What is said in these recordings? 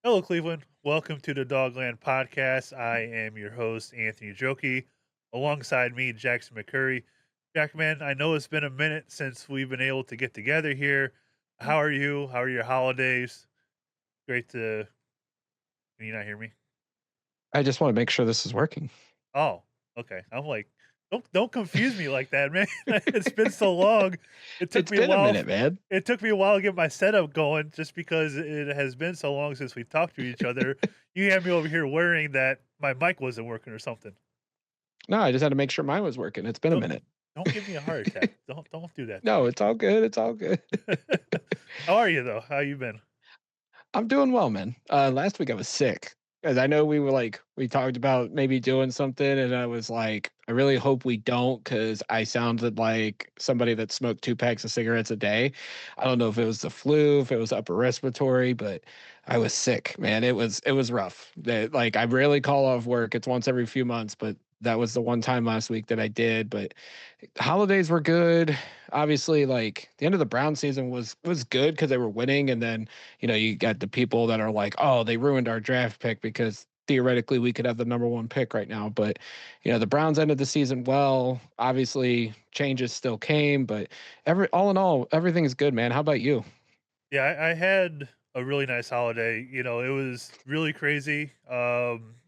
Hello, Cleveland. Welcome to the Dawgland Podcast. I am your host, Anthony Joki. Alongside me, Jackson McCurry. Jack, man, I know it's been a minute since we've been able to get together here. How are you? How are your holidays? Great to. Can you not hear me? I just want to make sure this is working. Oh, okay. I'm like, don't confuse me like that, man. It's been so long. It took It's me a been a while. minute, man. It took me a while to get my setup going, just because it has been so long since we talked to each other. You had me over here worrying that my mic wasn't working or something. No, I just had to make sure mine was working. It's been a Don't minute. don't give me a heart attack. Don't do that to No, me. it's all good. It's all good. How are you though? How you been? I'm doing well, man. Last week I was sick. As I know we talked about maybe doing something, and I was like, I really hope we don't, because I sounded like somebody that smoked 2 packs of cigarettes a day. I don't know if it was the flu, if it was upper respiratory, but I was sick, man. It was rough. Like, I rarely call off work. It's once every few months, but that was the one time last week that I did. But holidays were good. Obviously, like, the end of the Brown season was good because they were winning, and then you got the people that are like, oh, they ruined our draft pick because theoretically we could have the number one pick right now. But, the Browns ended the season well. Obviously, changes still came, but all in all, everything's good, man. How about you? Yeah, I had a really nice holiday. It was really crazy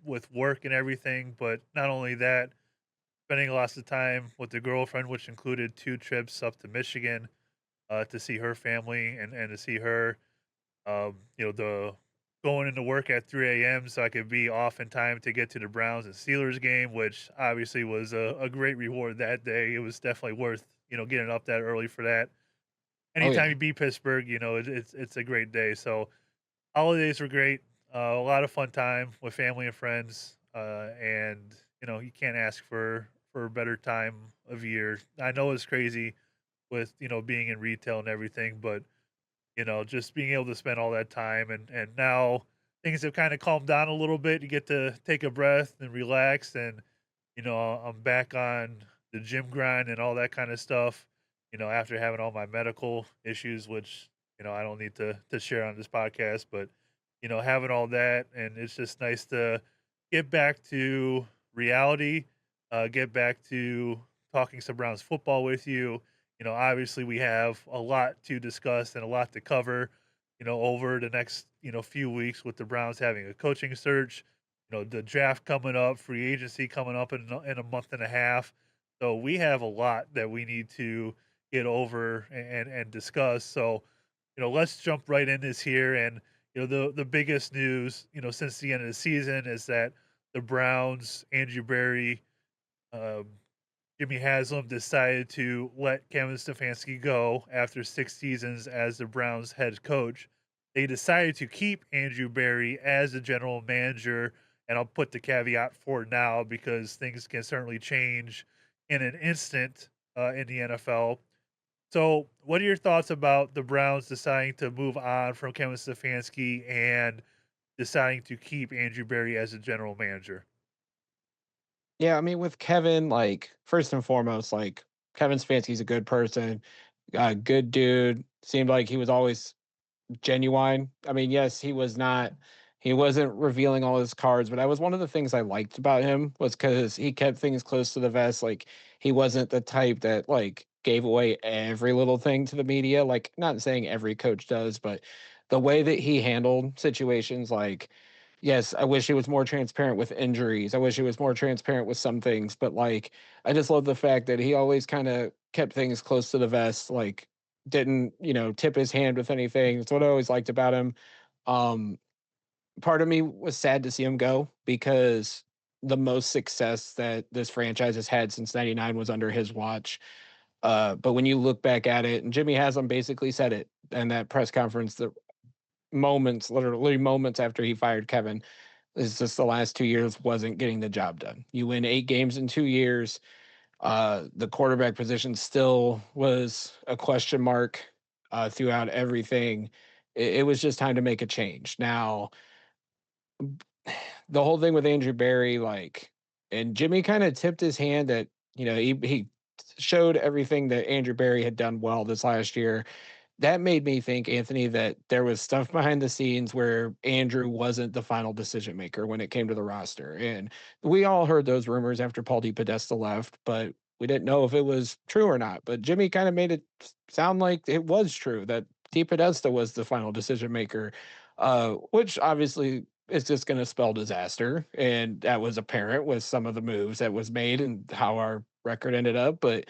with work and everything, but not only that, spending lots of time with the girlfriend, which included 2 trips up to Michigan to see her family and to see her. The going into work at 3 a.m. so I could be off in time to get to the Browns and Steelers game, which obviously was a great reward that day. It was definitely worth getting up that early for that. Oh Anytime yeah. you beat Pittsburgh, it's a great day. So holidays were great. A lot of fun time with family and friends, and you can't ask for a better time of year. I know it's crazy with being in retail and everything, but just being able to spend all that time and now things have kind of calmed down a little bit. You get to take a breath and relax, and I'm back on the gym grind and all that kind of stuff. After having all my medical issues, which I don't need to share on this podcast, but having all that, and it's just nice to get back to reality, get back to talking some Browns football with you. Obviously we have a lot to discuss and a lot to cover, over the next, few weeks with the Browns having a coaching search, the draft coming up, free agency coming up in a month and a half. So we have a lot that we need to get over and discuss. So, let's jump right in this here. And, the biggest news, since the end of the season is that the Browns, Andrew Berry, um, Jimmy Haslam decided to let Kevin Stefanski go after 6 seasons as the Browns head coach. They decided to keep Andrew Berry as the general manager, and I'll put the caveat for now because things can certainly change in an instant in the NFL. So, what are your thoughts about the Browns deciding to move on from Kevin Stefanski and deciding to keep Andrew Berry as a general manager? Yeah, I mean, with Kevin, like, first and foremost, like, Kevin Stefanski's a good person, a good dude. Seemed like he was always genuine. I mean, yes, he wasn't revealing all his cards, but that was one of the things I liked about him, was because he kept things close to the vest. Like, he wasn't the type that, like, gave away every little thing to the media. Like, not saying every coach does, but the way that he handled situations, like, yes, I wish he was more transparent with injuries. I wish he was more transparent with some things, but, like, I just love the fact that he always kind of kept things close to the vest. Like, didn't, tip his hand with anything. That's what I always liked about him. Um, Part of me was sad to see him go, because the most success that this franchise has had since '99 was under his watch. But when you look back at it, and Jimmy Haslam basically said it in that press conference, that literally moments after he fired Kevin, is just the last 2 years wasn't getting the job done. You win 8 games in 2 years. The quarterback position still was a question mark throughout everything. It was just time to make a change. Now, the whole thing with Andrew Berry, like, and Jimmy kind of tipped his hand that, he showed everything that Andrew Berry had done well this last year. that made me think, Anthony, that there was stuff behind the scenes where Andrew wasn't the final decision maker when it came to the roster. And we all heard those rumors after Paul DePodesta left, but we didn't know if it was true or not. But Jimmy kind of made it sound like it was true that DePodesta was the final decision maker, which obviously is just going to spell disaster. And that was apparent with some of the moves that was made and how our record ended up. But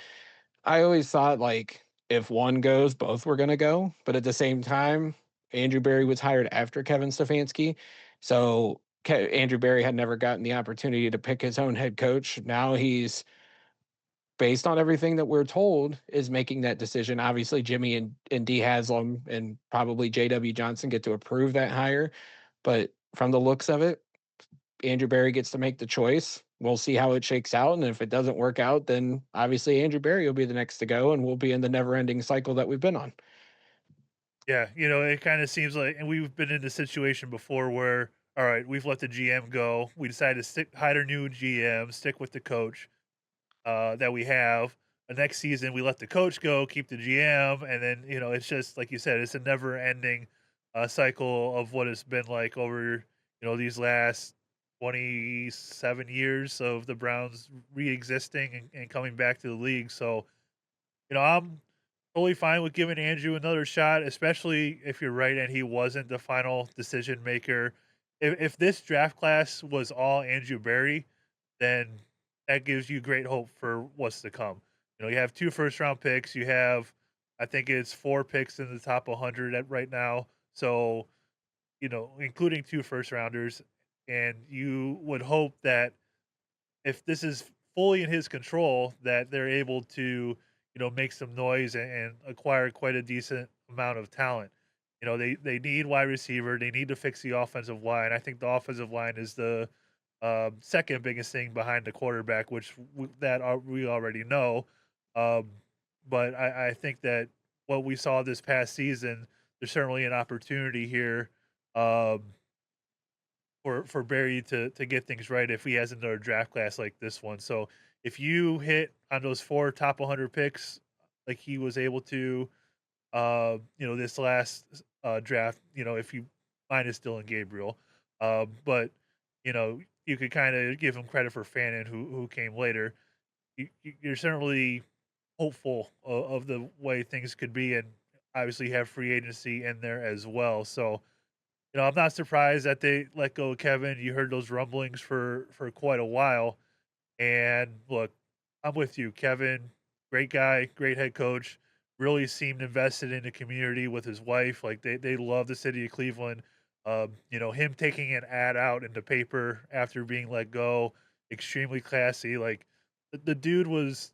I always thought like if one goes, both were going to go. But at the same time, Andrew Berry was hired after Kevin Stefanski. So Andrew Berry had never gotten the opportunity to pick his own head coach. Now he's, based on everything that we're told, is making that decision. Obviously, Jimmy and D Haslam and probably JW Johnson get to approve that hire. But from the looks of it, Andrew Berry gets to make the choice. We'll see how it shakes out. And if it doesn't work out, then obviously Andrew Berry will be the next to go and we'll be in the never ending cycle that we've been on. Yeah, it kind of seems like, and we've been in this situation before where, all right, we've let the GM go. We decided to hire a new GM, stick with the coach that we have. The next season, we let the coach go, keep the GM, and then it's just like you said, it's a never-ending cycle of what it's been like over these last 27 years of the Browns re-existing and coming back to the league. So I'm totally fine with giving Andrew another shot, especially if you're right and he wasn't the final decision maker. If this draft class was all Andrew Berry, then that gives you great hope for what's to come. You have 2 first round picks. You have, I think it's 4 picks in the top 100 at right now. So, including 2 first rounders. And you would hope that if this is fully in his control, that they're able to, make some noise and acquire quite a decent amount of talent. They need wide receiver. They need to fix the offensive line. I think the offensive line is the second biggest thing behind the quarterback, which we already know. Um, but I think that what we saw this past season, there's certainly an opportunity here um, for Barry to get things right if he has another draft class like this one. So if you hit on those 4 top 100 picks like he was able to, this last draft, if you minus Dylan Gabriel, but you could kind of give him credit for Fannin, who came later. You're certainly hopeful of the way things could be, and obviously have free agency in there as well. So I'm not surprised that they let go of Kevin. You heard those rumblings for quite a while. And look, I'm with you. Kevin, great guy, great head coach, really seemed invested in the community with his wife. Like they love the city of Cleveland. Him taking an ad out in the paper after being let go, extremely classy. Like the dude was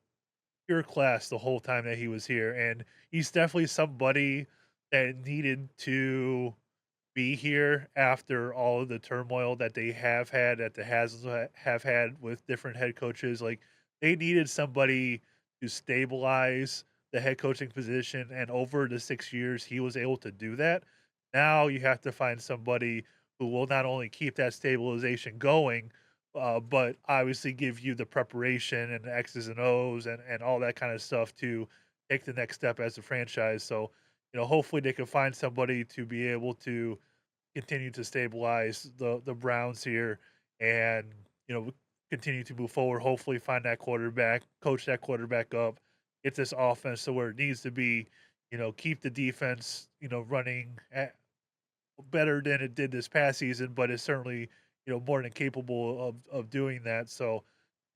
pure class the whole time that he was here. And he's definitely somebody that needed to be here after all of the turmoil that they have had, that the Hasles have had with different head coaches. Like they needed somebody to stabilize the head coaching position, and over the 6 years, he was able to do that. Now you have to find somebody who will not only keep that stabilization going, but obviously give you the preparation and the X's and O's and all that kind of stuff to take the next step as a franchise. So, hopefully they can find somebody to be able to continue to stabilize the Browns here and, continue to move forward. Hopefully find that quarterback, coach that quarterback up, get this offense to where it needs to be, keep the defense, running better than it did this past season, but it's certainly, more than capable of doing that. So,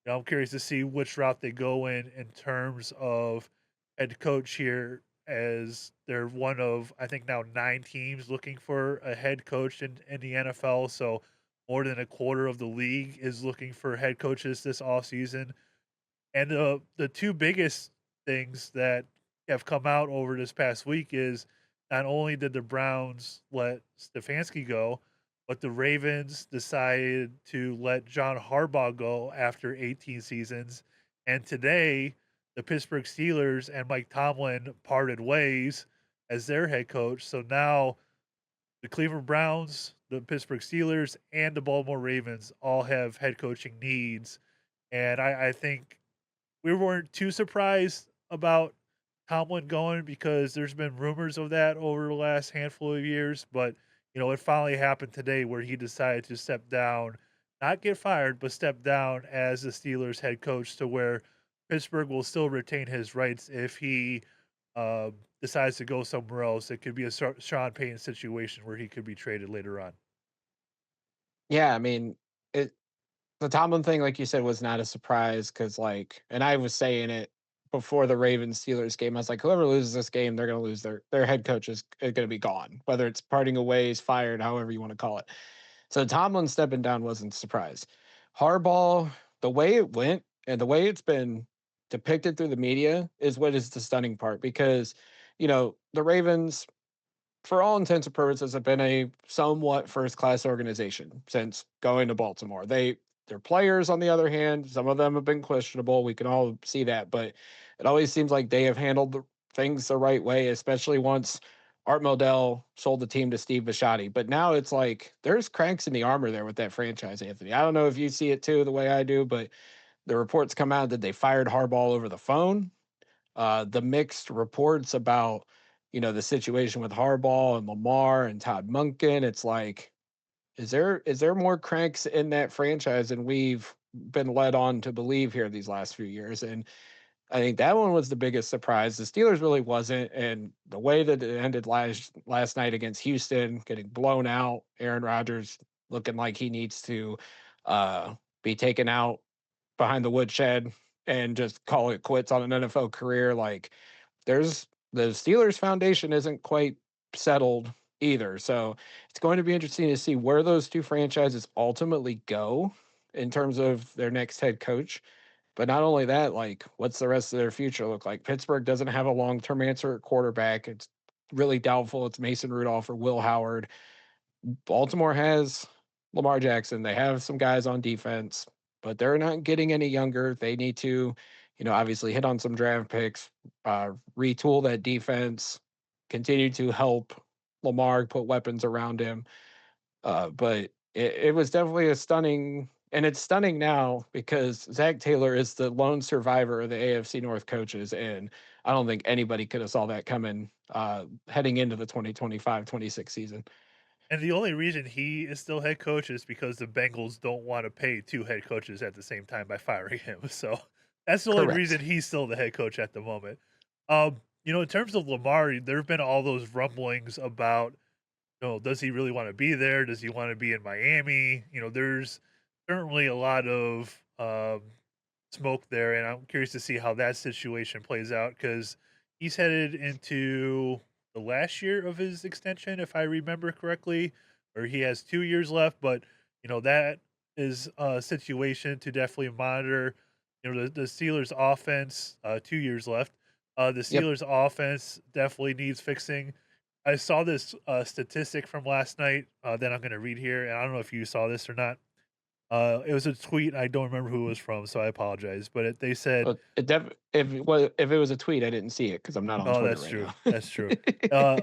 I'm curious to see which route they go in terms of head coach here, as they're one of, I think, now 9 teams looking for a head coach in the NFL. So more than a quarter of the league is looking for head coaches this offseason. And the 2 biggest things that have come out over this past week is not only did the Browns let Stefanski go, but the Ravens decided to let John Harbaugh go after 18 seasons. And today, the Pittsburgh Steelers and Mike Tomlin parted ways as their head coach. So now the Cleveland Browns, the Pittsburgh Steelers, and the Baltimore Ravens all have head coaching needs. And I think we weren't too surprised about Tomlin going because there's been rumors of that over the last handful of years, but it finally happened today where he decided to step down, not get fired, but step down as the Steelers head coach to where Pittsburgh will still retain his rights if he decides to go somewhere else. It could be a Sean Payton situation where he could be traded later on. Yeah, I mean, it the Tomlin thing, like you said, was not a surprise because, like, and I was saying it before the Ravens Steelers game. I was like, whoever loses this game, they're going to lose their head coach is going to be gone, whether it's parting of ways, fired, however you want to call it. So Tomlin stepping down wasn't a surprise. Harbaugh, the way it went and the way it's been depicted through the media is what is the stunning part because, the Ravens for all intents and purposes, have been a somewhat first class organization since going to Baltimore. Their players, on the other hand, some of them have been questionable. We can all see that, but it always seems like they have handled things the right way, especially once Art Modell sold the team to Steve Bisciotti. But now it's like there's cranks in the armor there with that franchise, Anthony. I don't know if you see it too the way I do, but the reports come out that they fired Harbaugh over the phone. The mixed reports about the situation with Harbaugh and Lamar and Todd Monken. It's like, is there more cranks in that franchise than we've been led on to believe here these last few years? And I think that one was the biggest surprise. The Steelers really wasn't, and the way that it ended last night against Houston, getting blown out, Aaron Rodgers looking like he needs to be taken out behind the woodshed and just call it quits on an NFL career. Like there's the Steelers foundation isn't quite settled either. So it's going to be interesting to see where those two franchises ultimately go in terms of their next head coach. But not only that, like what's the rest of their future look like? Pittsburgh doesn't have a long-term answer at quarterback. It's really doubtful it's Mason Rudolph or Will Howard. Baltimore has Lamar Jackson. They have some guys on defense, but they're not getting any younger. They need to, obviously hit on some draft picks, retool that defense, continue to help Lamar put weapons around him. But it was definitely a stunning, and it's stunning now because Zach Taylor is the lone survivor of the AFC North coaches, and I don't think anybody could have saw that coming heading into the 2025-26 season. And the only reason he is still head coach is because the Bengals don't want to pay two head coaches at the same time by firing him. So that's the only reason Correct. he's still the head coach at the moment. In terms of Lamar, there have been all those rumblings about, does he really want to be there? Does he want to be in Miami? There's certainly a lot of smoke there, and I'm curious to see how that situation plays out because he's headed into the last year of his extension, if I remember correctly, or he has 2 years left. But that is a situation to definitely monitor. The Steelers' offense, 2 years left. The Yep. Steelers' offense definitely needs fixing. I saw this statistic from last night that I'm going to read here, and I don't know if you saw this or not. It was a tweet. I don't remember who it was from, so I apologize. But they said, If it was a tweet, I didn't see it because I'm not on "Oh, Twitter that's right true. now. That's true." Uh,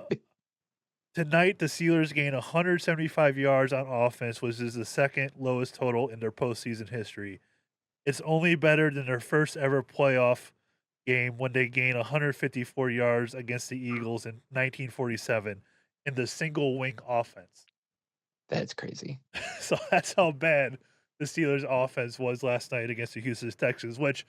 Tonight, the Steelers gained 175 yards on offense, which is the second lowest total in their postseason history. It's only better than their first ever playoff game when they gained 154 yards against the Eagles in 1947 in the single wing offense. That's crazy. So that's how bad the Steelers' offense was last night against the Houston Texans, which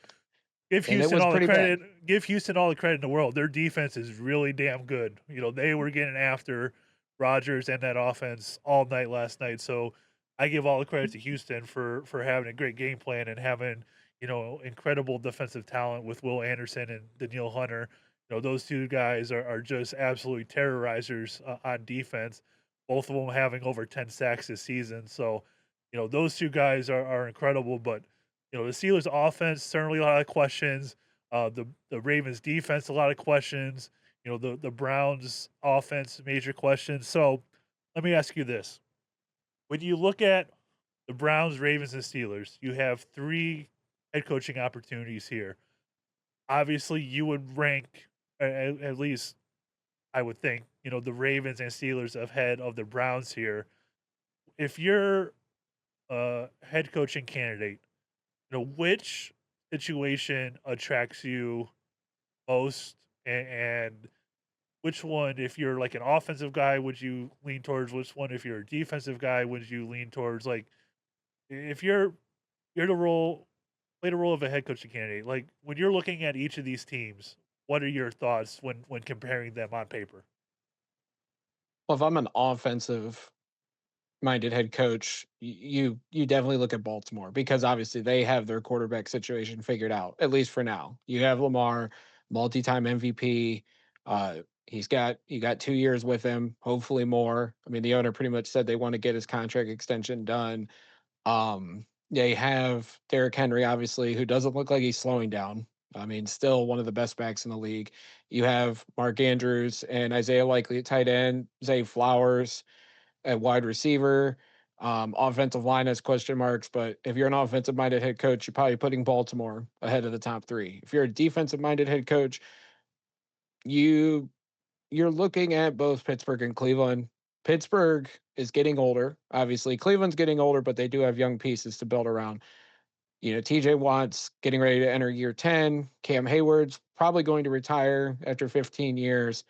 give And it Houston was all the pretty bad. credit. Give Houston all the credit in the world. Their defense is really damn good. They were getting after Rodgers and that offense all night last night. So I give all the credit to Houston for having a great game plan and having incredible defensive talent with Will Anderson and Daniil Hunter. Those two guys are just absolutely terrorizers on defense. Both of them having over 10 sacks this season. So those two guys are incredible. But the Steelers' offense, certainly a lot of questions. The Ravens' defense, a lot of questions. The Browns' offense, major questions. So let me ask you this. When you look at the Browns, Ravens, and Steelers, you have three head coaching opportunities here. Obviously, you would rank, at least I would think, the Ravens and Steelers ahead of the Browns here. If you're a head coaching candidate, which situation attracts you most, and which one, if you're like an offensive guy, would you lean towards? Which one, if you're a defensive guy, would you lean towards? Like, if you're the role play the role of a head coaching candidate, like when you're looking at each of these teams, what are your thoughts when comparing them on paper? Well, if I'm an offensive minded head coach, you definitely look at Baltimore because obviously they have their quarterback situation figured out, at least for now. You have Lamar, multi-time MVP. You got 2 years with him, hopefully more. I mean, the owner pretty much said they want to get his contract extension done. They have Derrick Henry, obviously, who doesn't look like he's slowing down. I mean, still one of the best backs in the league. You have Mark Andrews and Isaiah Likely at tight end, Zay Flowers at wide receiver. Offensive line has question marks, but if you're an offensive minded head coach, you're probably putting Baltimore ahead of the top three. If you're a defensive minded head coach, you you're looking at both Pittsburgh and Cleveland. Pittsburgh is getting older. Obviously, Cleveland's getting older, but they do have young pieces to build around. You know, TJ Watt's getting ready to enter year 10. Cam Hayward's probably going to retire after 15 years.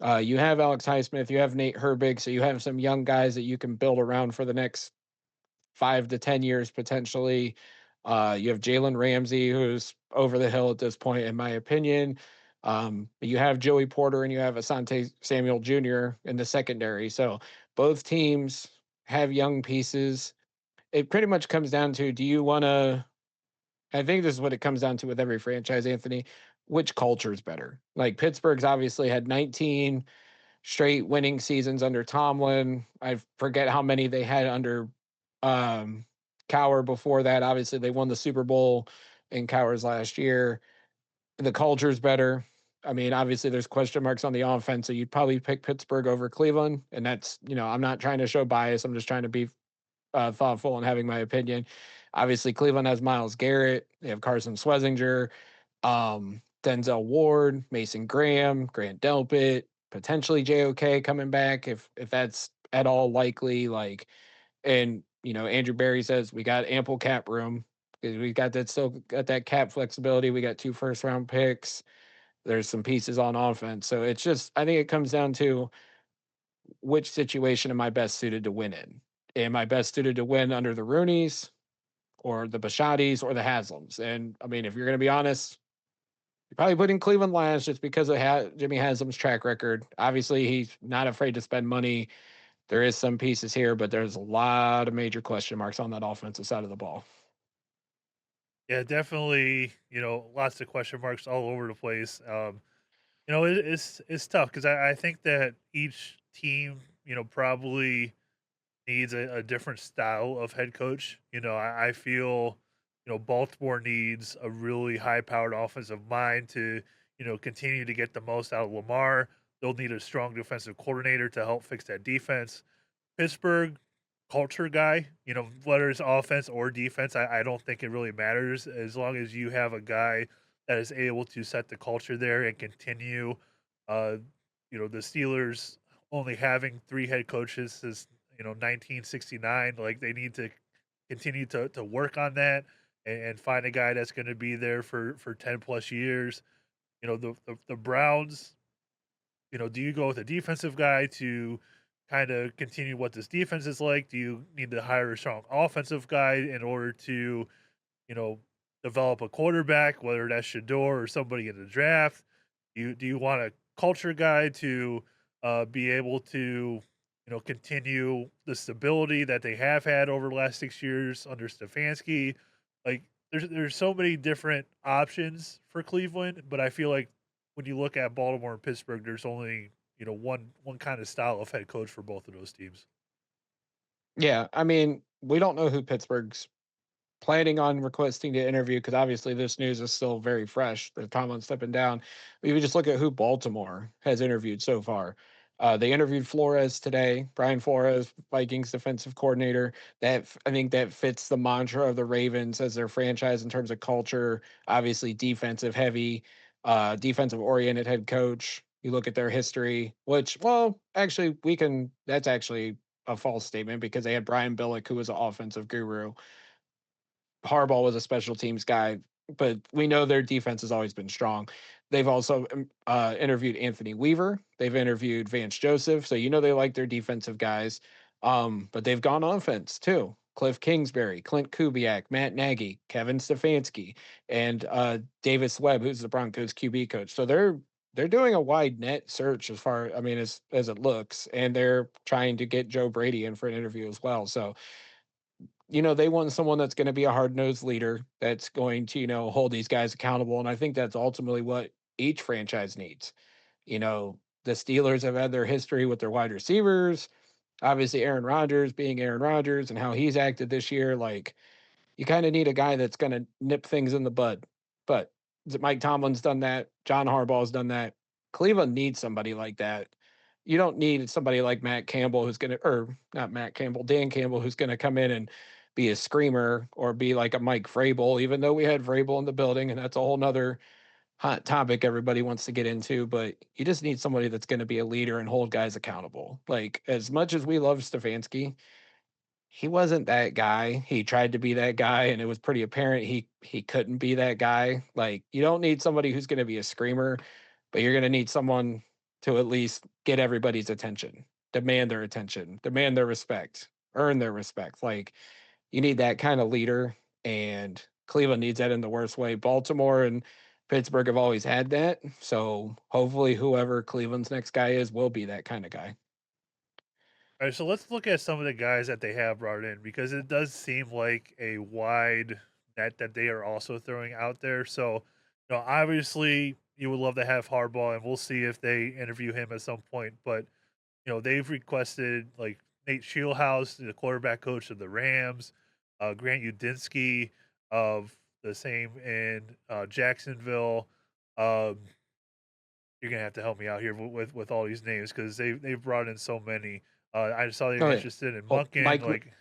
You have Alex Highsmith, you have Nate Herbig, so you have some young guys that you can build around for the next 5 to 10 years potentially. You have Jalen Ramsey, who's over the hill at this point, in my opinion. You have Joey Porter and you have Asante Samuel Jr. in the secondary. So both teams have young pieces. It pretty much comes down to, do you want to? I think this is what it comes down to with every franchise, Anthony. Which culture is better? Like Pittsburgh's obviously had 19 straight winning seasons under Tomlin. I forget how many they had under um, Cowher before that. Obviously, they won the Super Bowl in Cowher's last year. The culture's better. I mean, obviously, there's question marks on the offense, so you'd probably pick Pittsburgh over Cleveland. And that's, I'm not trying to show bias. I'm just trying to be thoughtful and having my opinion. Obviously, Cleveland has Miles Garrett. They have Carson Schwarzenegger, Denzel Ward, Mason Graham, Grant Delpit, potentially JOK coming back if that's at all likely. Like, and Andrew Berry says we got ample cap room because we got that still got that cap flexibility. We got 2 first-round picks. There's some pieces on offense, so it's just I think it comes down to which situation am I best suited to win in? Am I best suited to win under the Rooneys or the Bashadis or the Haslams? And I mean, if you're going to be honest, you're probably putting Cleveland last just because of Jimmy Haslam's track record. Obviously, he's not afraid to spend money. There is some pieces here, but there's a lot of major question marks on that offensive side of the ball. Yeah, definitely. Lots of question marks all over the place. It's tough because I think that each team, probably needs a different style of head coach. I feel, Baltimore needs a really high powered offensive mind to, continue to get the most out of Lamar. They'll need a strong defensive coordinator to help fix that defense. Pittsburgh, culture guy, whether it's offense or defense, I don't think it really matters as long as you have a guy that is able to set the culture there and continue. Uh, the Steelers only having 3 head coaches since 1969. Like they need to continue to work on that and find a guy that's going to be there for 10 plus years. The Browns. Do you go with a defensive guy to kind of continue what this defense is like? Do you need to hire a strong offensive guy in order to, you know, develop a quarterback, whether that's Shador or somebody in the draft? Do you want a culture guy to be able to, continue the stability that they have had over the last 6 years under Stefanski? Like, there's so many different options for Cleveland, but I feel like when you look at Baltimore and Pittsburgh, there's only one kind of style of head coach for both of those teams. Yeah, I mean, we don't know who Pittsburgh's planning on requesting to interview because obviously this news is still very fresh. The Tomlin stepping down. We would just look at who Baltimore has interviewed so far. They interviewed Flores today, Brian Flores, Vikings defensive coordinator. I think that fits the mantra of the Ravens as their franchise in terms of culture. Obviously, defensive heavy, defensive oriented head coach. You look at their history, which, well, actually, we can. That's actually a false statement because they had Brian Billick, who was an offensive guru. Harbaugh was a special teams guy. but we know their defense has always been strong. They've also interviewed Anthony Weaver. They've interviewed Vance Joseph. So, they like their defensive guys. But they've gone offense too. Cliff Kingsbury, Clint Kubiak, Matt Nagy, Kevin Stefanski, and Davis Webb, who's the Broncos QB coach. So they're doing a wide net search as it looks, and they're trying to get Joe Brady in for an interview as well. So they want someone that's going to be a hard-nosed leader that's going to, hold these guys accountable. And I think that's ultimately what each franchise needs. The Steelers have had their history with their wide receivers. Obviously, Aaron Rodgers being Aaron Rodgers and how he's acted this year, like you kind of need a guy that's going to nip things in the bud. But Mike Tomlin's done that. John Harbaugh's done that. Cleveland needs somebody like that. You don't need somebody like Matt Campbell who's going to, or not Matt Campbell, Dan Campbell, who's going to come in and be a screamer or be like a Mike Vrabel, even though we had Vrabel in the building. And that's a whole nother hot topic everybody wants to get into. But you just need somebody that's going to be a leader and hold guys accountable. Like, as much as we love Stefanski, he wasn't that guy. He tried to be that guy, and it was pretty apparent he couldn't be that guy. Like, you don't need somebody who's going to be a screamer, but you're going to need someone to at least get everybody's attention, demand their respect, earn their respect. Like, you need that kind of leader, and Cleveland needs that in the worst way. Baltimore and Pittsburgh have always had that. So hopefully whoever Cleveland's next guy is will be that kind of guy. All right, so let's look at some of the guys that they have brought in because it does seem like a wide net that they are also throwing out there. So, obviously you would love to have Harbaugh, and we'll see if they interview him at some point. But they've requested like Nate Shieldhouse, the quarterback coach of the Rams, Grant Udinski of the same in Jacksonville. Um, you're gonna have to help me out here with all these names because they've brought in so many. I saw they're Oh yeah. interested in Well, Munkin, like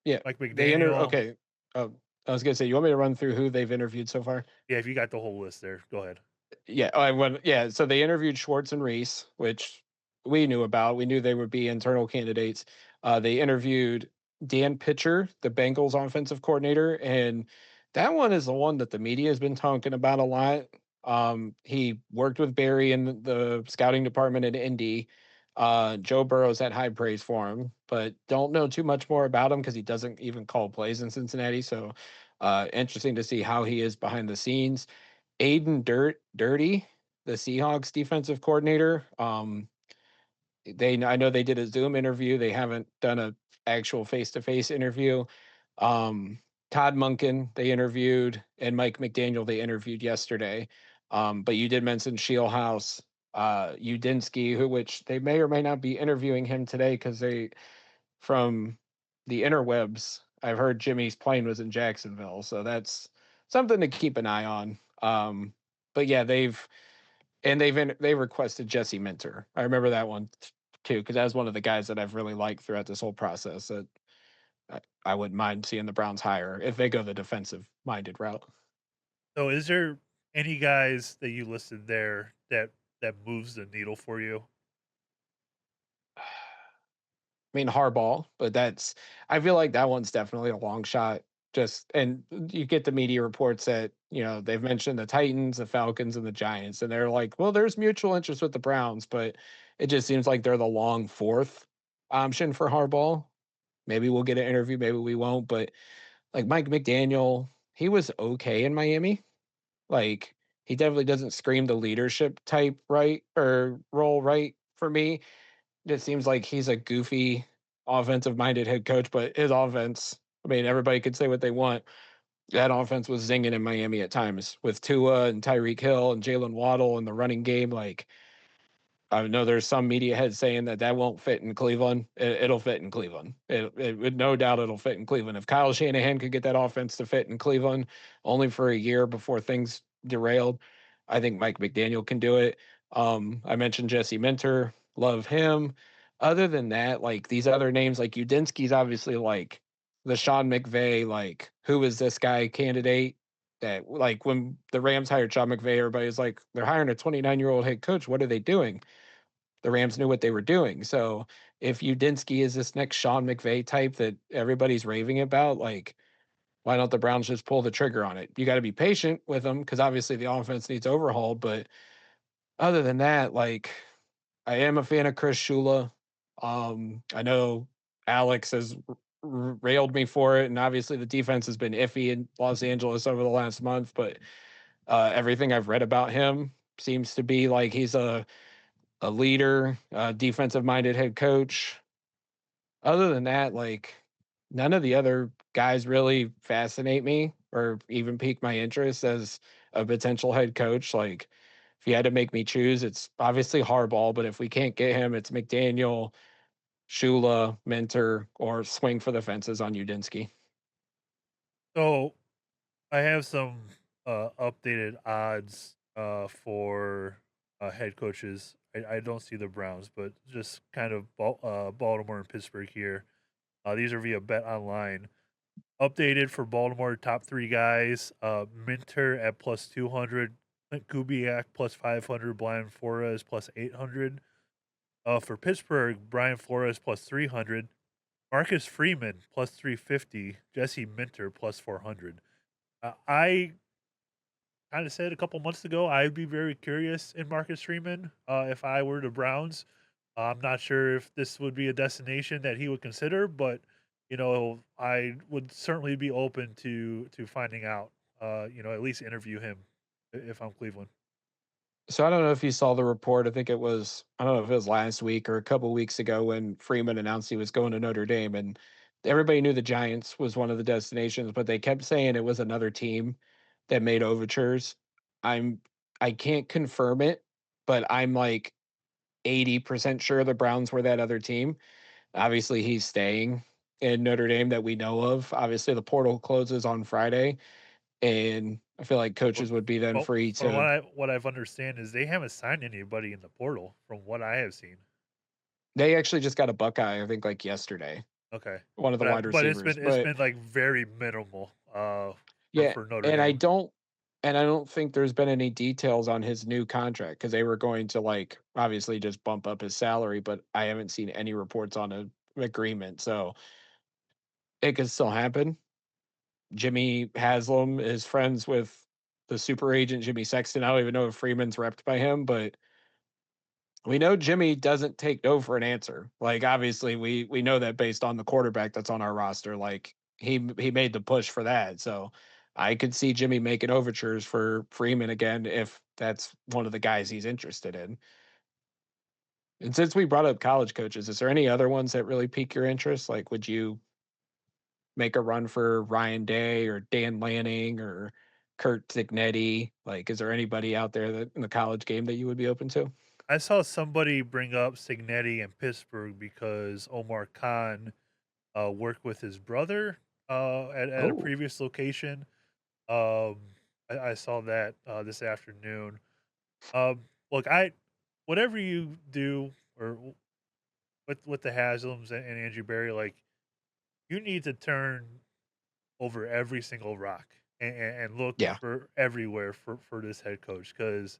yeah, Mike they McDaniel. okay. I was gonna say, you want me to run through who they've interviewed so far? Yeah, if you got the whole list there, go ahead. Yeah, I went. Yeah, so they interviewed Schwartz and Reese, which we knew about. We knew they would be internal candidates. They interviewed Dan Pitcher, the Bengals offensive coordinator, and that one is the one that the media has been talking about a lot. He worked with Barry in the scouting department at Indy. Joe Burrow's had high praise for him, but don't know too much more about him because he doesn't even call plays in Cincinnati. So interesting to see how he is behind the scenes. Dirty, the Seahawks defensive coordinator. I know they did a Zoom interview. They haven't done a actual face-to-face interview. Todd Munkin they interviewed, and Mike McDaniel they interviewed yesterday. But you did mention Shieldhouse, Udinski, which they may or may not be interviewing him today because from the interwebs, I've heard Jimmy's plane was in Jacksonville, so that's something to keep an eye on. But yeah, they requested Jesse Minter. I remember that one too because that was one of the guys that I've really liked throughout this whole process. That I wouldn't mind seeing the Browns hire if they go the defensive minded route. So, is there any guys that you listed there that moves the needle for you? I mean Harbaugh, but I feel like that one's definitely a long shot. And you get the media reports that they've mentioned the Titans, the Falcons, and the Giants, and they're like, well, there's mutual interest with the Browns, but it just seems like they're the long fourth option for Harbaugh. Maybe we'll get an interview, maybe we won't, but like Mike McDaniel, he was okay in Miami. Like he definitely doesn't scream the leadership type right or role right for me. It seems like he's a goofy offensive minded head coach, but his offense, I mean, everybody could say what they want. That offense was zinging in Miami at times with Tua and Tyreek Hill and Jalen Waddle and the running game. Like, I know there's some media heads saying that won't fit in Cleveland. It'll fit in Cleveland. No doubt it'll fit in Cleveland. If Kyle Shanahan could get that offense to fit in Cleveland only for a year before things derailed, I think Mike McDaniel can do it. I mentioned Jesse Minter. Love him. Other than that, like these other names, like Udinski's obviously like the Sean McVay, like who is this guy candidate? That like when the Rams hired Sean McVay, everybody's like, they're hiring a 29-year-old head coach. What are they doing? The Rams knew what they were doing. So if Udinski is this next Sean McVay type that everybody's raving about, like why don't the Browns just pull the trigger on it? You got to be patient with them because obviously the offense needs overhaul. But other than that, like I am a fan of Chris Shula. I know Alex has railed me for it, and obviously the defense has been iffy in Los Angeles over the last month. But everything I've read about him seems to be like he's a leader, defensive minded head coach. Other than that, like none of the other guys really fascinate me or even pique my interest as a potential head coach. Like if you had to make me choose, it's obviously Harbaugh, but if we can't get him, it's McDaniel, Shula, Mentor, or swing for the fences on Udinsky. So I have some updated odds for head coaches. I don't see the Browns, but just kind of Baltimore and Pittsburgh here. These are via Bet Online. Updated for Baltimore, top three guys: Minter at plus 200, Clint Kubiak plus 500, Brian Flores plus 800. For Pittsburgh, Brian Flores plus 300, Marcus Freeman plus 350, Jesse Minter plus 400. I kind of said a couple months ago I'd be very curious in Marcus Freeman if I were the Browns. I'm not sure if this would be a destination that he would consider, but I would certainly be open to finding out. At least interview him if I'm Cleveland. So I don't know if you saw the report. I don't know if it was last week or a couple weeks ago when Freeman announced he was going to Notre Dame, and everybody knew the Giants was one of the destinations, but they kept saying it was another team that made overtures. I'm I can't confirm it, but I'm like 80% sure the Browns were that other team. Obviously, he's staying in Notre Dame that we know of. Obviously, the portal closes on Friday, and I feel like Well, coaches would be then well, free from to. what I've understand is they haven't signed anybody in the portal from what I have seen. They actually just got a Buckeye, I think, like yesterday, Okay, one of the wide but receivers. it's But been like very minimal yeah, for Notre and I Dame. don't and I don't think there's been any details on his new contract because they were going to like obviously just bump up his salary, but I haven't seen any reports on an agreement. So it could still happen. Jimmy Haslam is friends with the super agent Jimmy Sexton. I don't even know if Freeman's repped by him, but we know Jimmy doesn't take no for an answer. Like obviously we know that based on the quarterback that's on our roster. Like he made the push for that. So I could see Jimmy making overtures for Freeman again if that's one of the guys he's interested in. And since we brought up college coaches, is there any other ones that really pique your interest? Like would you make a run for Ryan Day or Dan Lanning or Kurt Signetti? Like is there anybody out there that in the college game that you would be open to? I saw somebody bring up Signetti in Pittsburgh because Omar Khan worked with his brother at a Oh, previous location. Um, I saw that this afternoon. Look, whatever you do or with the Haslams and Andrew Berry, like you need to turn over every single rock and look yeah. for everywhere for this head coach because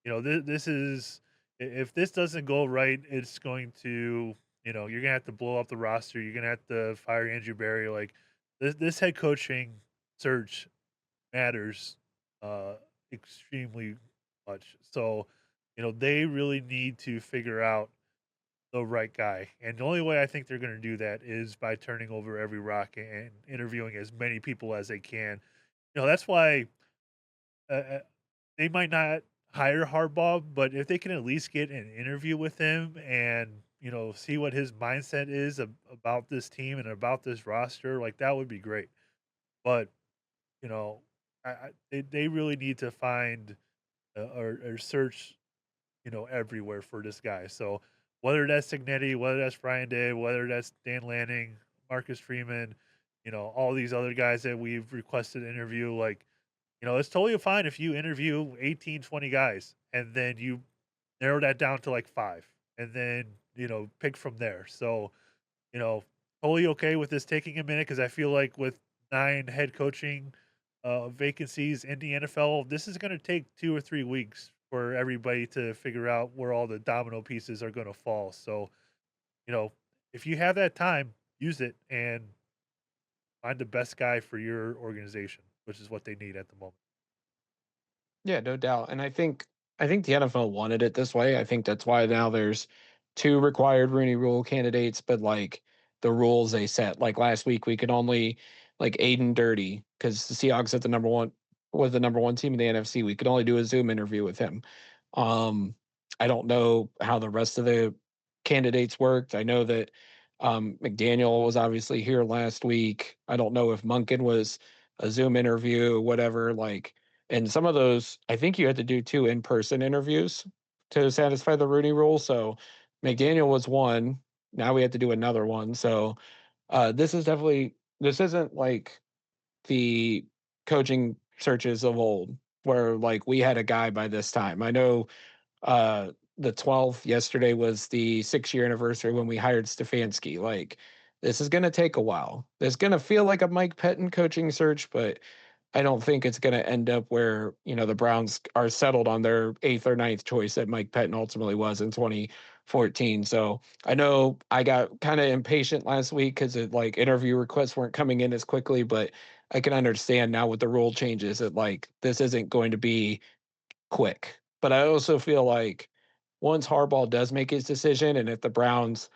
this is if this doesn't go right, it's going to you're gonna have to blow up the roster. You're gonna have to fire Andrew Berry. Like this head coaching search matters extremely much. So they really need to figure out the right guy. And the only way I think they're going to do that is by turning over every rock and interviewing as many people as they can. That's why they might not hire Harbaugh, but if they can at least get an interview with him and see what his mindset is about this team and about this roster, like that would be great. But you know, they really need to find or search everywhere for this guy. So whether that's Signetti, whether that's Brian Day, whether that's Dan Lanning, Marcus Freeman, all these other guys that we've requested interview, like, it's totally fine if you interview 18, 20 guys and then you narrow that down to like five and then, pick from there. So, you know, totally okay with this taking a minute because I feel like with 9 head coaching vacancies in the NFL, this is going to take 2 or 3 weeks for everybody to figure out where all the domino pieces are going to fall. So, you know, if you have that time, use it and Find the best guy for your organization, which is what they need at the moment. Yeah, no doubt. And I think the NFL wanted it this way. I think that's why now there's two required Rooney Rule candidates, but like the rules they set. Like last week, we could only like Aiden Dirty because the Seahawks at the number one was the number one team in the NFC. We could only do a Zoom interview with him. Um, I don't know how the rest of the candidates worked. I know that McDaniel was obviously here last week. I don't know if Munkin was a Zoom interview, whatever. Like, and some of those, I think you had to do two in-person interviews to satisfy the Rooney Rule. So McDaniel was one. Now we have to do another one. So this isn't like the coaching searches of old, where like we had a guy by this time. I know uh the 12th yesterday was the 6-year anniversary when we hired Stefanski. Like this is going to take a while. It's going to feel like a Mike Pettin coaching search, but I don't think it's going to end up where, the Browns are settled on their eighth or ninth choice that Mike Pettin ultimately was in 2014. So I know I got kind of impatient last week because like interview requests weren't coming in as quickly, but I can understand now with the rule changes that like this isn't going to be quick. But I also feel like once Harbaugh does make his decision, and if the Browns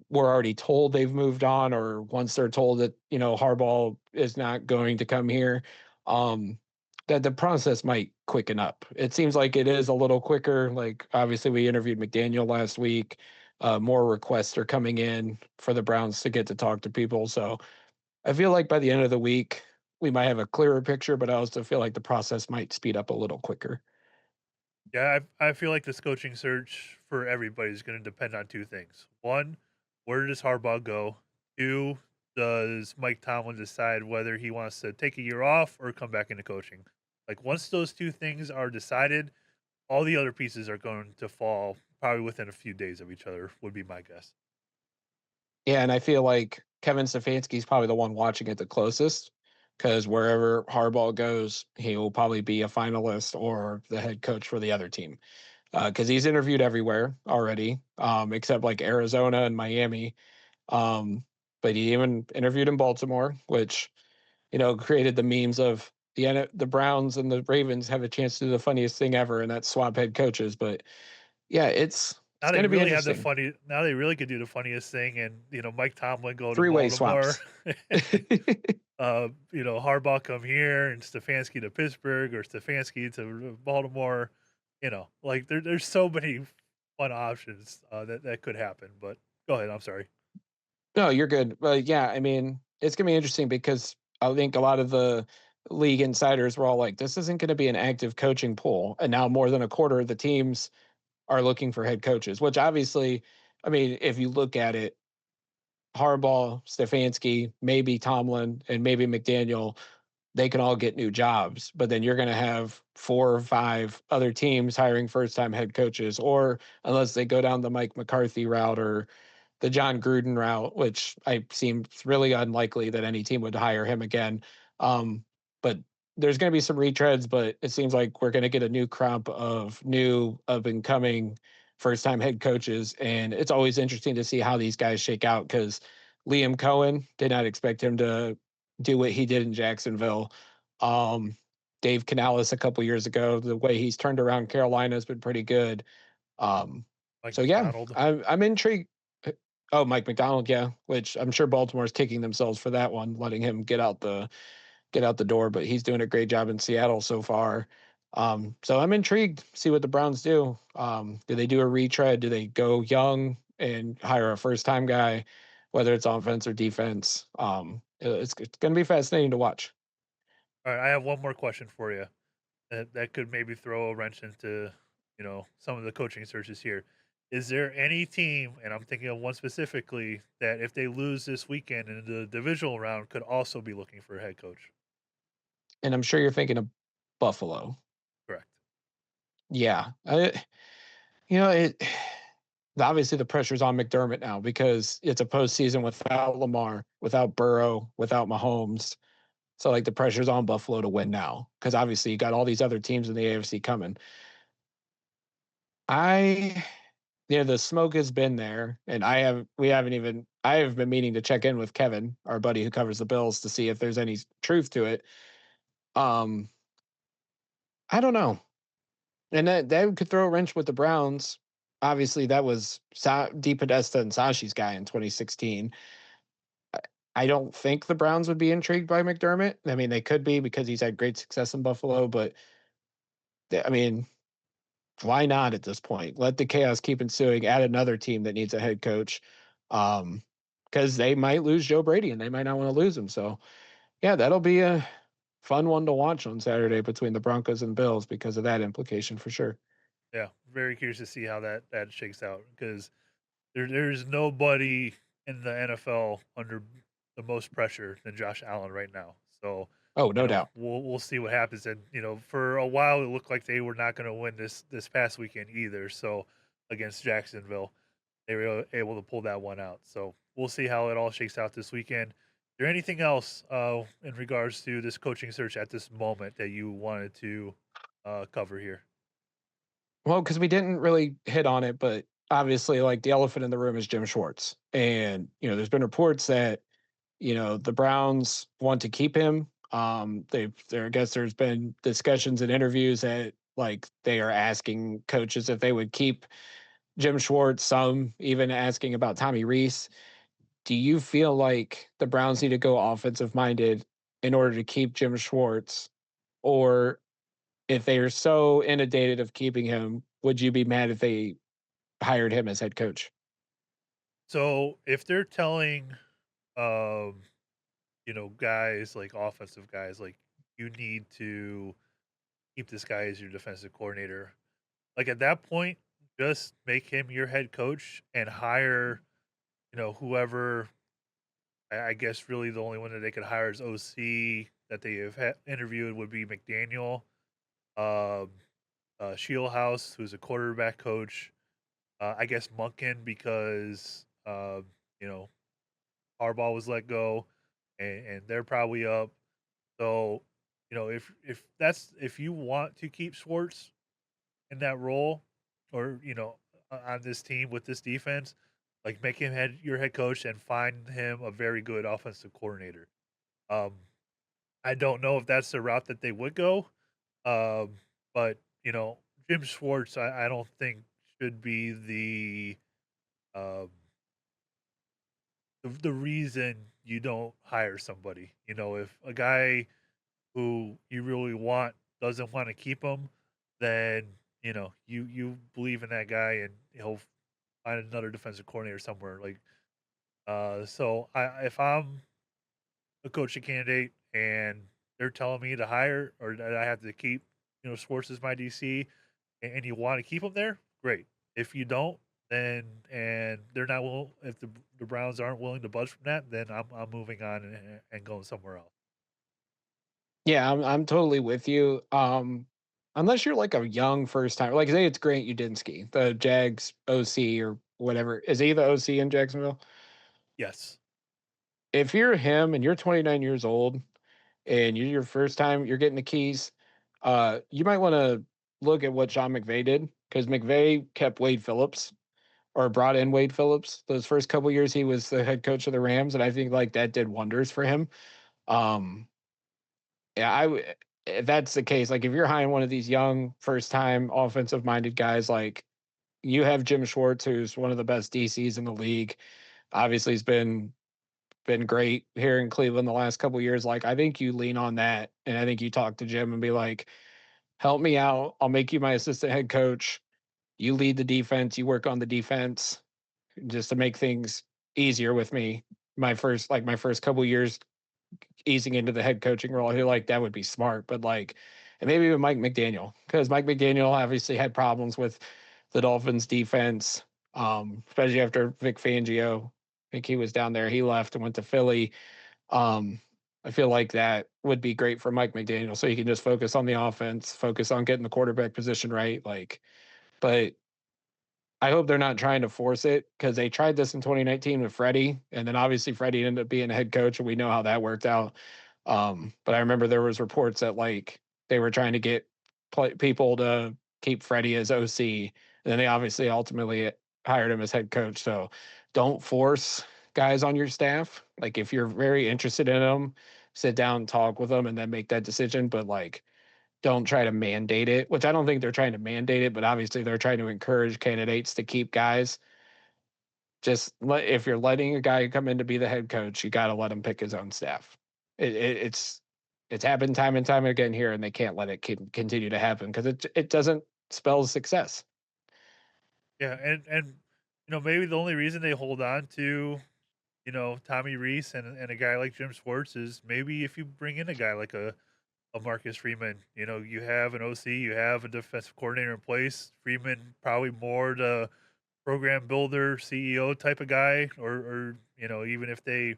were already told they've moved on, or once they're told that Harbaugh is not going to come here, um, that the process might quicken up. It seems like it is a little quicker. Like obviously, we interviewed McDaniel last week. More requests are coming in for the Browns to get to talk to people. So I feel like by the end of the week, we might have a clearer picture. But I also feel like the process might speed up a little quicker. Yeah, I feel like this coaching search for everybody is going to depend on two things. One, where does Harbaugh go? Two, does Mike Tomlin decide whether he wants to take a year off or come back into coaching? Like once those two things are decided, all the other pieces are going to fall probably within a few days of each other, would be my guess. Yeah, and I feel like Kevin Stefanski is probably the one watching it the closest because wherever Harbaugh goes, he will probably be a finalist or the head coach for the other team. Because he's interviewed everywhere already, except like Arizona and Miami. Um, but he even interviewed in Baltimore, which created the memes of the Browns and the Ravens have a chance to do the funniest thing ever, and that's swap head coaches. But yeah, it's Now they going to be really have the interesting. funny. Now they really could do the funniest thing, and Mike Tomlin go to Three-way Baltimore. swaps. Harbaugh come here and Stefanski to Pittsburgh or Stefanski to Baltimore. Like there's so many fun options that could happen. But go ahead. I'm sorry. No, you're good. But yeah, I mean, it's gonna be interesting because I think a lot of the league insiders were all like, "This isn't going to be an active coaching pool," and now more than a quarter of the teams are looking for head coaches. Which obviously, I mean, if you look at it, Harbaugh, Stefanski, maybe Tomlin, and maybe McDaniel, they can all get new jobs. But then you're going to have 4 or 5 other teams hiring first-time head coaches, or unless they go down the Mike McCarthy route or the John Gruden route, which I seems really unlikely that any team would hire him again. But there's going to be some retreads, but it seems like we're going to get a new crop of new up and coming first time head coaches. And it's always interesting to see how these guys shake out because Liam Cohen did not expect him to do what he did in Jacksonville. Um, Dave Canales a couple years ago, the way he's turned around Carolina has been pretty good. Um, Mike so yeah, McDonald. I'm intrigued. Oh, Mike McDonald, yeah, which I'm sure Baltimore's kicking themselves for that one, letting him get out the door. But he's doing a great job in Seattle so far. So I'm intrigued. See what the Browns do. Do they do a retread? Do they go young and hire a first time guy, whether it's offense or defense? It's going to be fascinating to watch. All right, I have one more question for you that could maybe throw a wrench into some of the coaching searches here. Is there any team, and I'm thinking of one specifically, that if they lose this weekend in the divisional round, could also be looking for a head coach? And I'm sure you're thinking of Buffalo. Correct. Yeah, it. Obviously the pressure's on McDermott now because it's a postseason without Lamar, without Burrow, without Mahomes. So like the pressure's on Buffalo to win now because obviously you got all these other teams in the AFC coming. The smoke has been there, and we haven't even I have been meaning to check in with Kevin, our buddy who covers the Bills, to see if there's any truth to it. Um, I don't know. And that could throw a wrench with the Browns. Obviously, that was DePodesta and Sashi's guy in 2016. I don't think the Browns would be intrigued by McDermott. I mean, they could be because he's had great success in Buffalo, but I mean, why not at this point? Let the chaos keep ensuing. Add another team that needs a head coach, because they might lose Joe Brady and they might not want to lose him. So, yeah, that'll be a fun one to watch on Saturday between the Broncos and Bills because of that implication for sure. Yeah, very curious to see how that shakes out because there's nobody in the NFL under the most pressure than Josh Allen right now. So, Oh, no doubt. we'll see what happens. And for a while it looked like they were not going to win this past weekend either. So against Jacksonville, they were able to pull that one out. So we'll see how it all shakes out this weekend. Is there anything else in regards to this coaching search at this moment that you wanted to cover here? Well, because we didn't really hit on it, but obviously, like the elephant in the room is Jim Schwartz. And, there's been reports that, the Browns want to keep him. I guess there's been discussions and interviews that like they are asking coaches if they would keep Jim Schwartz, some even asking about Tommy Reese. Do you feel like the Browns need to go offensive minded in order to keep Jim Schwartz? Or if they are so inundated of keeping him, would you be mad if they hired him as head coach? So if they're telling um, guys like offensive guys, like you need to keep this guy as your defensive coordinator. Like at that point, just make him your head coach and hire, whoever. I guess really the only one that they could hire is OC that they have interviewed would be McDaniel, um, Shieldhouse, who's a quarterback coach. I guess Munkin because you know Harbaugh was let go, and they're probably up. So, if you want to keep Schwartz in that role, or on this team with this defense, like make him your head coach and find him a very good offensive coordinator. Um, I don't know if that's the route that they would go, um, but Jim Schwartz, I don't think should be um, the reason you don't hire somebody. If a guy who you really want doesn't want to keep him, then you believe in that guy and he'll find another defensive coordinator somewhere. Like so if I'm a coaching candidate and they're telling me to hire or that I have to keep Schwartz as my DC and you want to keep him there, great. If you don't, then and they're not will if the Browns aren't willing to budge from that, then I'm moving on and going somewhere else. Yeah, I'm totally with you. Unless you're like a young first time, like say it's Grant Udinski, the Jags OC or whatever. Is he the OC in Jacksonville? Yes. If you're him and you're 29 years old and you're your first time, you're getting the keys, you might want to look at what Sean McVay did because McVay kept Wade Phillips or brought in Wade Phillips those first couple years he was the head coach of the Rams, and I think like that did wonders for him. Um, yeah, if that's the case, like if you're hiring one of these young first time offensive minded guys, like you have Jim Schwartz, who's one of the best DCs in the league. Obviously, he's been great here in Cleveland the last couple years. Like I think you lean on that, and I think you talk to Jim and be like, "Help me out. I'll make you my assistant head coach. You lead the defense. You work on the defense, just to make things easier with me. My first couple years easing into the head coaching role. I feel like that would be smart, but like, and maybe even Mike McDaniel, because Mike McDaniel obviously had problems with the Dolphins defense, especially after Vic Fangio. I think he was down there. He left and went to Philly. Um, I feel like that would be great for Mike McDaniel, so he can just focus on the offense, focus on getting the quarterback position right. Like, but I hope they're not trying to force it because they tried this in 2019 with Freddie, and then obviously Freddie ended up being a head coach, and we know how that worked out. But I remember there was reports that like they were trying to get people to keep Freddie as OC, and then they obviously ultimately hired him as head coach. So don't force guys on your staff. Like if you're very interested in them, sit down, talk with them, and then make that decision. But like, don't try to mandate it, which I don't think they're trying to mandate it, but obviously they're trying to encourage candidates to keep guys. If you're letting a guy come in to be the head coach, you got to let him pick his own staff. It's happened time and time again here, and they can't let it continue to happen because it doesn't spell success. Yeah, and maybe the only reason they hold on to Tommy Rees and a guy like Jim Schwartz is maybe if you bring in a guy like a Marcus Freeman, you have an OC, you have a defensive coordinator in place. Freeman probably more the program builder, CEO type of guy, or even if they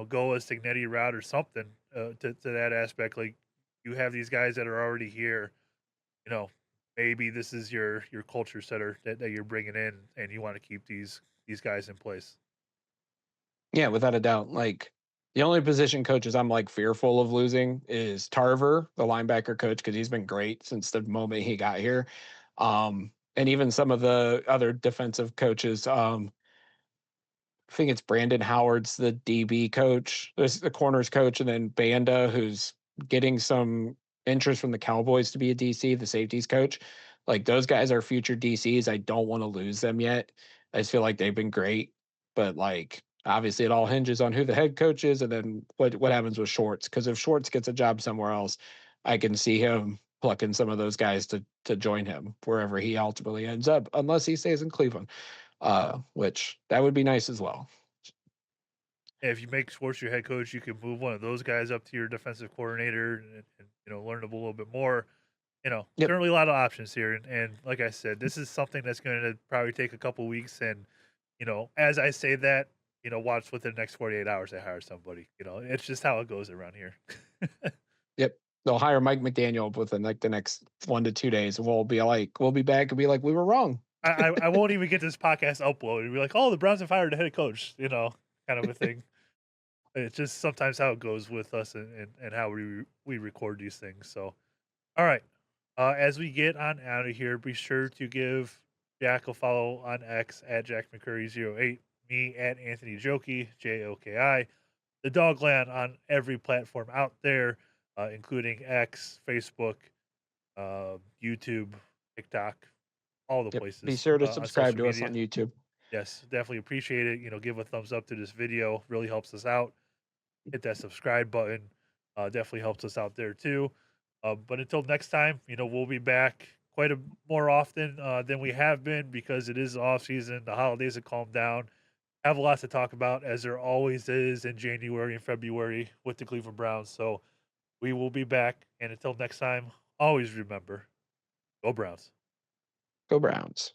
go a Signetti route or something to that aspect, like you have these guys that are already here, you know, maybe this is your culture setter that you're bringing in, and you want to keep these guys in place. Yeah, without a doubt. Like the only position coaches I'm like fearful of losing is Tarver, the linebacker coach, because he's been great since the moment he got here. And even some of the other defensive coaches. I think it's Brandon Howard's the DB coach, this the corners coach, and then Banda, who's getting some interest from the Cowboys to be a DC, the safeties coach. Like those guys are future DCs. I don't want to lose them yet. I just feel like they've been great, but like obviously it all hinges on who the head coach is and then what happens with Schwartz. Because if Schwartz gets a job somewhere else, I can see him plucking some of those guys to join him wherever he ultimately ends up, unless he stays in Cleveland, which that would be nice as well. If you make Schwartz your head coach, you can move one of those guys up to your defensive coordinator and learn a little bit more. Yep. Certainly a lot of options here, and like I said, this is something that's going to probably take a couple weeks. And as I say that, watch within the next 48 hours I hire somebody. It's just how it goes around here. Yep. They'll hire Mike McDaniel within like the next 1 to 2 days, and we'll be back and be like, we were wrong. I won't even get this podcast uploaded and be like, oh, the Browns have hired a head coach, kind of a thing. It's just sometimes how it goes with us and how we record these things. So, all right. As we get on out of here, be sure to give Jack a follow on X at Jack McCurry08, me at Anthony Joki, Joki, the Dawgland on every platform out there, including X, Facebook, YouTube, TikTok, all the places. Be sure to On subscribe social to us media. on YouTube. Yes, definitely appreciate it. Give a thumbs up to this video. Really helps us out. Hit that subscribe button. Definitely helps us out there too. But until next time, we'll be back quite a more often than we have been because it is off season. The holidays have calmed down. Have a lot to talk about as there always is in January and February with the Cleveland Browns. So we will be back. And until next time, always remember, go Browns. Go Browns.